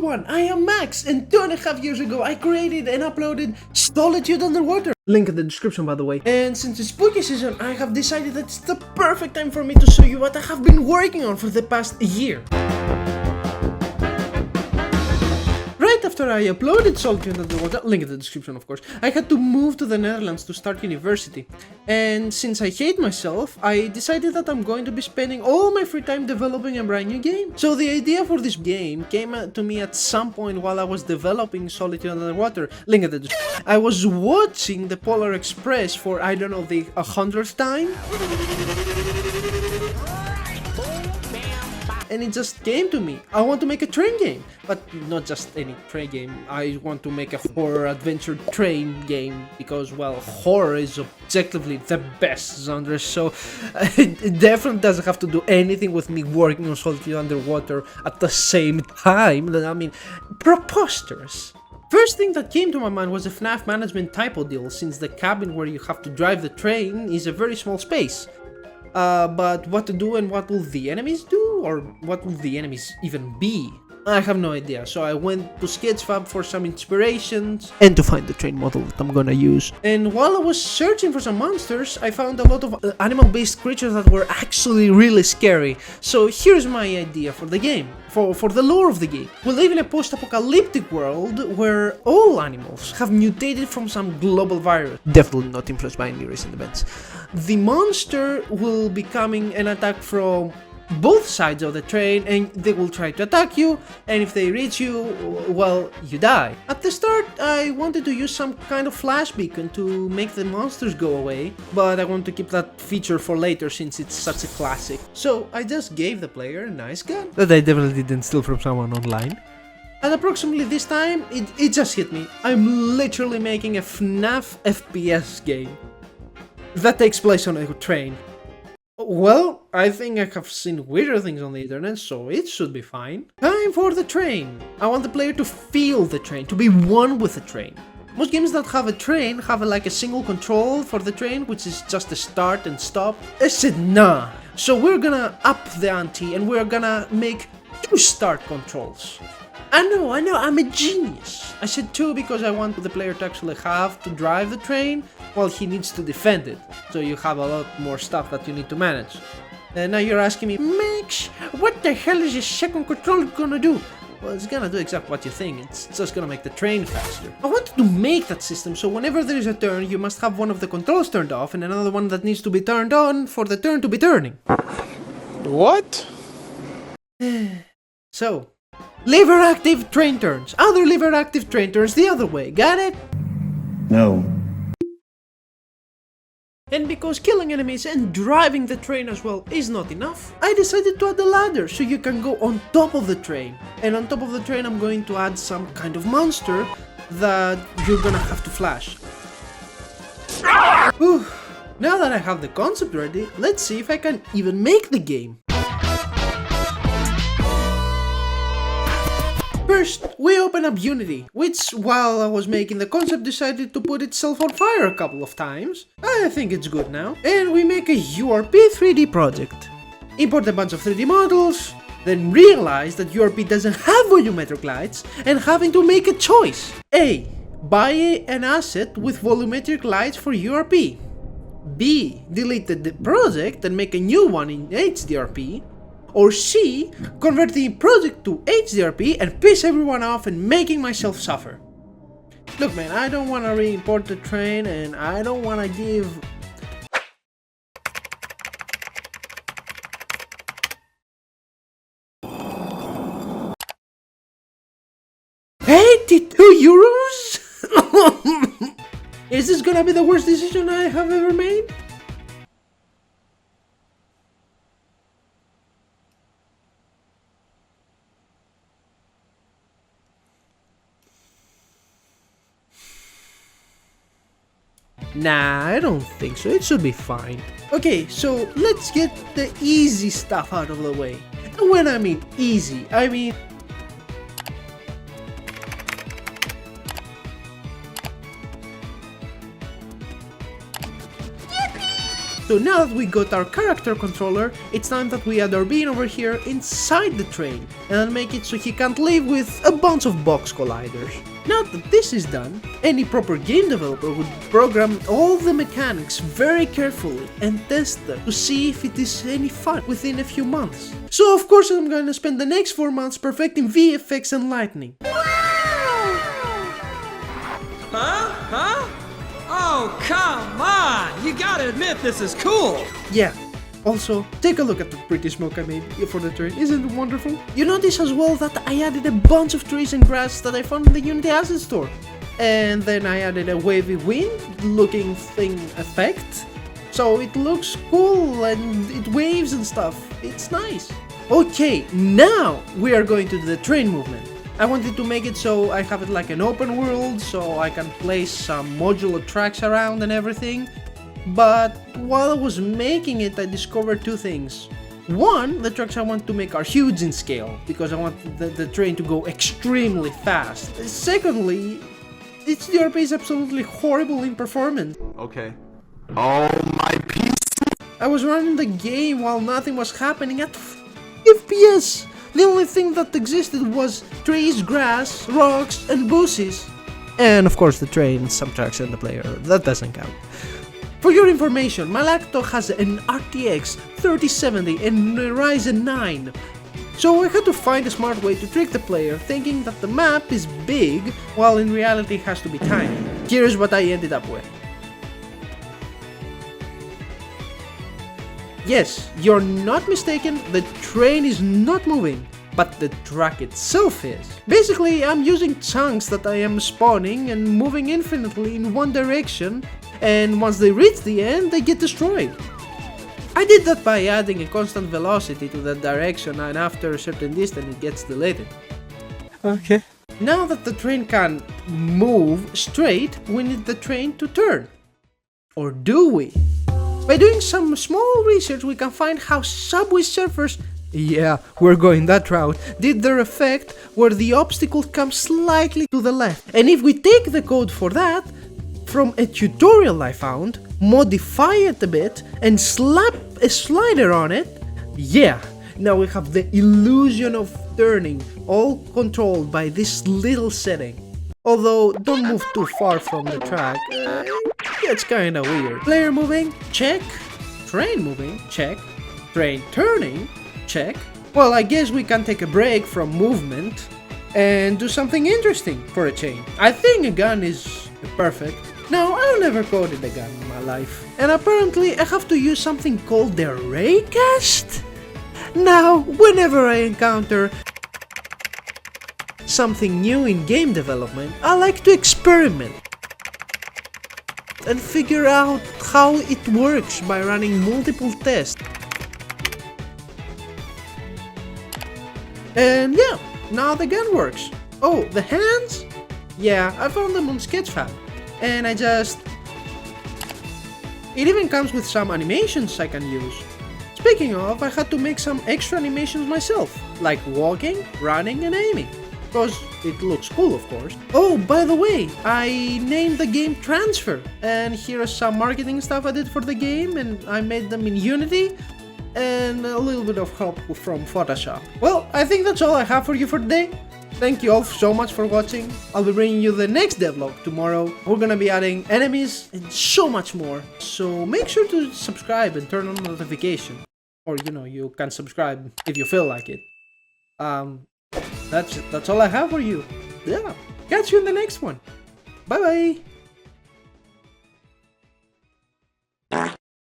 everyone, I am Max, and 2.5 years ago I created and uploaded Solitude Underwater. Link in the description, by the way. And since it's spooky season, I have decided that it's the perfect time for me to show you what I have been working on for the past year. Right after I uploaded Solitude Underwater, link in the description of course, I had to move to the Netherlands to start university. And since I hate myself, I decided that I'm going to be spending all my free time developing a brand new game. So the idea for this game came to me at some point while I was developing Solitude Underwater, link in the description. I was watching the Polar Express for, I don't know, the 100th time. And it just came to me. I want to make a train game, but not just any train game. I want to make a horror adventure train game because, well, horror is objectively the best genre, so it definitely doesn't have to do anything with me working on Solitude Underwater at the same time. I mean, preposterous. First thing that came to my mind was a FNAF management typo deal, since the cabin where you have to drive the train is a very small space. But what to do and what will the enemies do? Or what will the enemies even be? I have no idea, so I went to Sketchfab for some inspirations and to find the train model that I'm gonna use. And while I was searching for some monsters, I found a lot of animal-based creatures that were actually really scary. So here's my idea for the game, for the lore of the game. We live in a post-apocalyptic world where all animals have mutated from some global virus. Definitely not influenced by any recent events. The monster will be coming and attack from both sides of the train, and they will try to attack you, and if they reach you, well, you die. At the start, I wanted to use some kind of flash beacon to make the monsters go away, but I want to keep that feature for later since it's such a classic. So I just gave the player a nice gun that I definitely didn't steal from someone online. At approximately this time, it just hit me. I'm literally making a FNAF FPS game that takes place on a train. Well, I think I have seen weirder things on the internet, so it should be fine. Time for the train! I want the player to feel the train, to be one with the train. Most games that have a train have like a single control for the train, which is just a start and stop. I said nah. So we're gonna up the ante and we're gonna make 2 start controls. I know, I'm a genius. I said 2 because I want the player to actually have to drive the train while he needs to defend it. So you have a lot more stuff that you need to manage. And now you're asking me, Max, what the hell is this second controller gonna do? Well, it's gonna do exactly what you think. It's just gonna make the train faster. I wanted to make that system so whenever there is a turn, you must have one of the controls turned off and another one that needs to be turned on for the turn to be turning. What? So, lever active train turns. Other lever active train turns the other way. Got it? No. And because killing enemies and driving the train as well is not enough, I decided to add a ladder so you can go on top of the train. And on top of the train I'm going to add some kind of monster that you're gonna have to flash. Whew. Now that I have the concept ready, let's see if I can even make the game. First, we open up Unity, which, while I was making the concept, decided to put itself on fire a couple of times. I think it's good now. And we make a URP 3D project. Import a bunch of 3D models, then realize that URP doesn't have volumetric lights, and having to make a choice. A. Buy an asset with volumetric lights for URP. B. Delete the project and make a new one in HDRP. Or C. Convert the project to HDRP and piss everyone off and making myself suffer. Look man, I don't want to re-import the train and I don't want to give... €82? Is this gonna be the worst decision I have ever made? Nah, I don't think so. It should be fine. Okay, so let's get the easy stuff out of the way. And when I mean easy, I mean... So now that we got our character controller, it's time that we add our bean over here inside the train and make it so he can't live with a bunch of box colliders. Now that this is done, any proper game developer would program all the mechanics very carefully and test them to see if it is any fun within a few months. So of course I'm gonna spend the next 4 months perfecting VFX and lighting. Huh? Oh, come on! You gotta admit this is cool! Yeah. Also, take a look at the pretty smoke I made for the train, isn't it wonderful? You notice as well that I added a bunch of trees and grass that I found in the Unity Asset Store. And then I added a wavy wind looking thing effect. So it looks cool and it waves and stuff. It's nice. Okay, now we are going to do the train movement. I wanted to make it so I have it like an open world, so I can place some modular tracks around and everything. But while I was making it, I discovered two things. One, the tracks I want to make are huge in scale, because I want the train to go extremely fast. Secondly, its DRP is absolutely horrible in performance. Okay. Oh my piece. I was running the game while nothing was happening at FPS. The only thing that existed was trees, grass, rocks, and bushes. And of course the train, some tracks and the player. That doesn't count. For your information, my laptop has an RTX 3070 and a Ryzen 9. So I had to find a smart way to trick the player, thinking that the map is big, while in reality it has to be tiny. Here's what I ended up with. Yes, you're not mistaken, the train is not moving, but the track itself is. Basically, I'm using chunks that I am spawning and moving infinitely in one direction, and once they reach the end, they get destroyed. I did that by adding a constant velocity to that direction, and after a certain distance it gets deleted. Okay. Now that the train can move straight, we need the train to turn. Or do we? By doing some small research, we can find how subway surfers, yeah, we're going that route, did their effect where the obstacle comes slightly to the left. And if we take the code for that from a tutorial I found, modify it a bit, and slap a slider on it, yeah, now we have the illusion of turning, all controlled by this little setting. Although, don't move too far from the track, it's kinda weird. Player moving? Check. Train moving? Check. Train turning? Check. Well, I guess we can take a break from movement and do something interesting for a change. I think a gun is perfect. Now, I've never coded a gun in my life. And apparently I have to use something called the raycast? Now, whenever I encounter something new in game development, I like to experiment and figure out how it works by running multiple tests. And yeah, now the gun works. Oh, the hands? Yeah, I found them on Sketchfab. And it even comes with some animations I can use. Speaking of, I had to make some extra animations myself, like walking, running and aiming. Because it looks cool, of course. Oh, by the way, I named the game Transfer, and here are some marketing stuff I did for the game, and I made them in Unity, and a little bit of help from Photoshop. Well, I think that's all I have for you for today. Thank you all so much for watching. I'll be bringing you the next devlog tomorrow. We're gonna be adding enemies and so much more. So make sure to subscribe and turn on notification. Or, you know, you can subscribe if you feel like it. That's all I have for you. Yeah, catch you in the next one. Bye bye.